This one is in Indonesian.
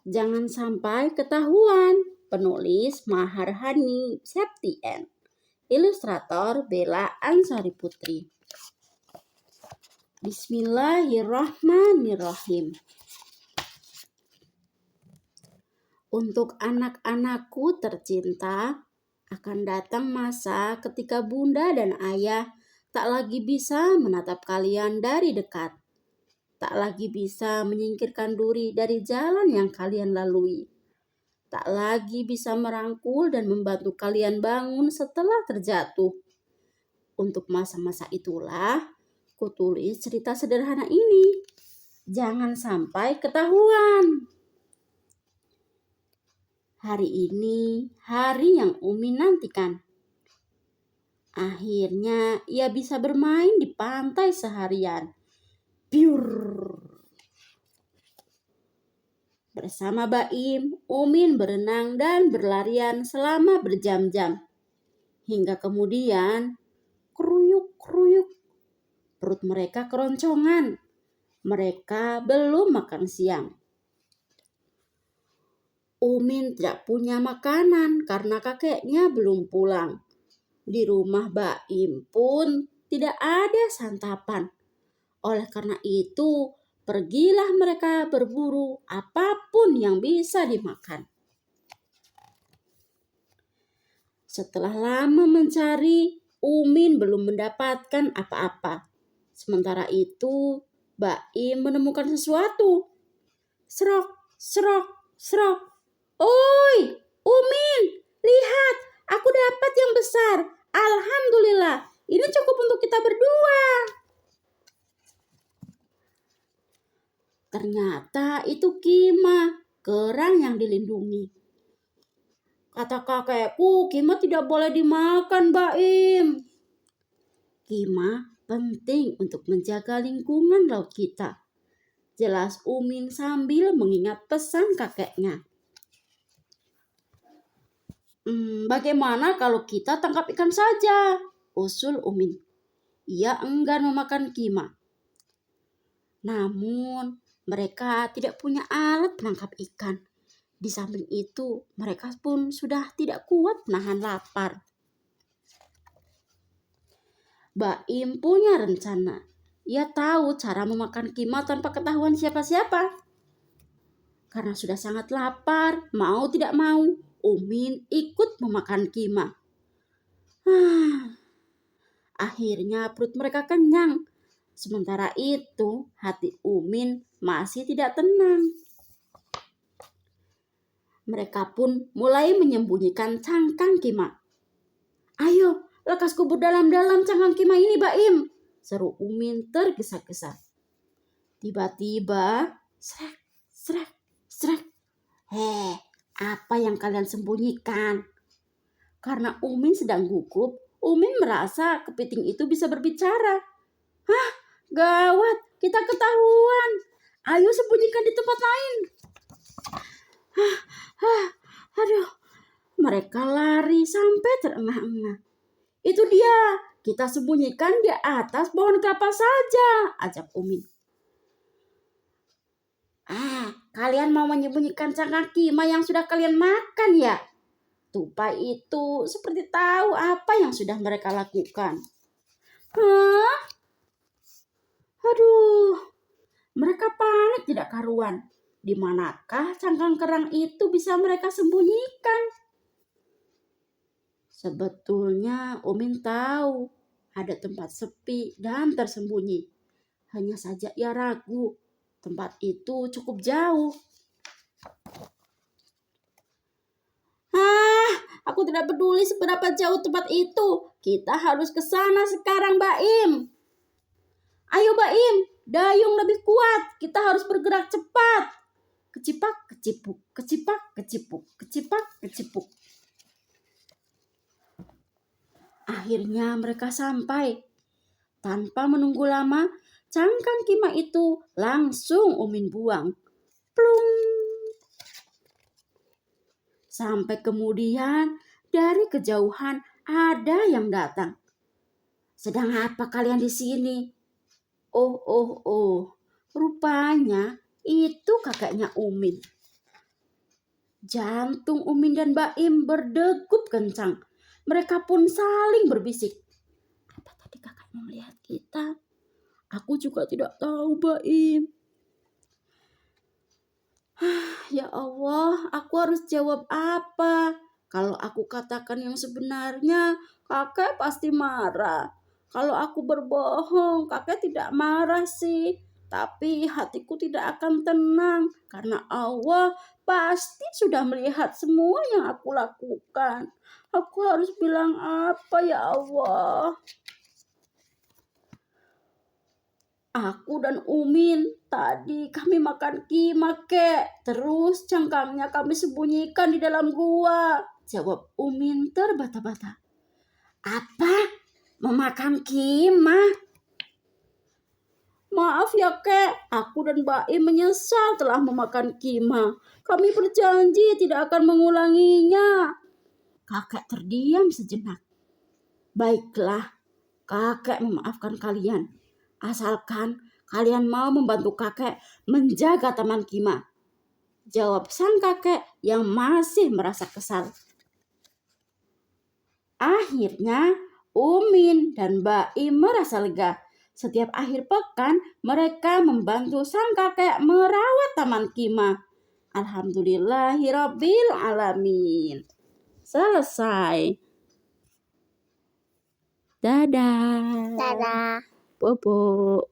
Jangan sampai ketahuan. Penulis Maharani Septien. Ilustrator Bella Ansari Putri. Bismillahirrahmanirrahim. Untuk anak-anakku tercinta, akan datang masa ketika bunda dan ayah tak lagi bisa menatap kalian dari dekat. Tak lagi bisa menyingkirkan duri dari jalan yang kalian lalui. Tak lagi bisa merangkul dan membantu kalian bangun setelah terjatuh. Untuk masa-masa itulah, kutulis cerita sederhana ini. Jangan sampai ketahuan. Hari ini hari yang Umi nantikan. Akhirnya ia bisa bermain di pantai seharian. Biur. Bersama Baim, Umin berenang dan berlarian selama berjam-jam. Hingga kemudian, kruyuk-kruyuk, perut mereka keroncongan. Mereka belum makan siang. Umin tidak punya makanan karena kakeknya belum pulang. Di rumah Baim pun tidak ada santapan. Oleh karena itu, pergilah mereka berburu apapun yang bisa dimakan. Setelah lama mencari, Umin belum mendapatkan apa-apa. Sementara itu, Baim menemukan sesuatu. Serok, serok, serok. Oi, Umin, lihat, aku dapat yang besar. Alhamdulillah, ini cukup untuk kita berdua. Ternyata itu Kima, kerang yang dilindungi. Kata kakekku, Kima tidak boleh dimakan, Baim. Kima penting untuk menjaga lingkungan laut kita. Jelas Umin sambil mengingat pesan kakeknya. Bagaimana kalau kita tangkap ikan saja? Usul Umin. Ia enggan memakan Kima. Namun mereka tidak punya alat menangkap ikan. Di samping itu mereka pun sudah tidak kuat menahan lapar. Baim punya rencana. Ia tahu cara memakan Kima tanpa ketahuan siapa-siapa. Karena sudah sangat lapar, mau tidak mau, Umin ikut memakan Kima. Akhirnya perut mereka kenyang. Sementara itu, hati Umin masih tidak tenang. Mereka pun mulai menyembunyikan cangkang Kima. Ayo, lekas kubur dalam-dalam cangkang Kima ini, Baim, seru Umin tergesa-gesa. Tiba-tiba, srek, srek, srek. Apa yang kalian sembunyikan? Karena Umin sedang gugup, Umin merasa kepiting itu bisa berbicara. Gawat, kita ketahuan. Ayo sembunyikan di tempat lain. Aduh, mereka lari sampai terengah-engah. Itu dia, kita sembunyikan di atas pohon kelapa saja, ajak Umin. Kalian mau menyembunyikan cangkang Kima yang sudah kalian makan ya? Tupai itu seperti tahu apa yang sudah mereka lakukan. Aduh, mereka panik tidak karuan. Di manakah cangkang kerang itu bisa mereka sembunyikan? Sebetulnya Umin tahu ada tempat sepi dan tersembunyi. Hanya saja ia ragu. Tempat itu cukup jauh. Aku tidak peduli seberapa jauh tempat itu. Kita harus ke sana sekarang, Baim. Ayo, Baim, dayung lebih kuat. Kita harus bergerak cepat. Kecipak, kecipuk, kecipak, kecipuk, kecipak, kecipuk. Akhirnya mereka sampai. Tanpa menunggu lama, cangkang Kima itu langsung Umin buang. Plung. Sampai kemudian dari kejauhan ada yang datang. Sedang apa kalian di sini? Oh, rupanya itu kakaknya Umin. Jantung Umin dan Baim berdegup kencang. Mereka pun saling berbisik. Apa tadi kakak mau melihat kita? Aku juga tidak tahu, Baim. Ya Allah, aku harus jawab apa? Kalau aku katakan yang sebenarnya, kakek pasti marah. Kalau aku berbohong, kakek tidak marah sih. Tapi hatiku tidak akan tenang karena Allah pasti sudah melihat semua yang aku lakukan. Aku harus bilang apa ya Allah? Aku dan Umin tadi kami makan kima, Kek. Terus cangkangnya kami sembunyikan di dalam gua. Jawab Umin terbata-bata. Apa? Memakan kima? Maaf ya, Kek. Aku dan Baim menyesal telah memakan kima. Kami berjanji tidak akan mengulanginya. Kakek terdiam sejenak. Baiklah, kakek memaafkan kalian. Asalkan kalian mau membantu kakek menjaga taman kima. Jawab sang kakek yang masih merasa kesal. Akhirnya Umin dan Baim merasa lega. Setiap akhir pekan mereka membantu sang kakek merawat taman kima. Alhamdulillahirabbil alamin. Selesai. Dadah. Dadah. Bobo.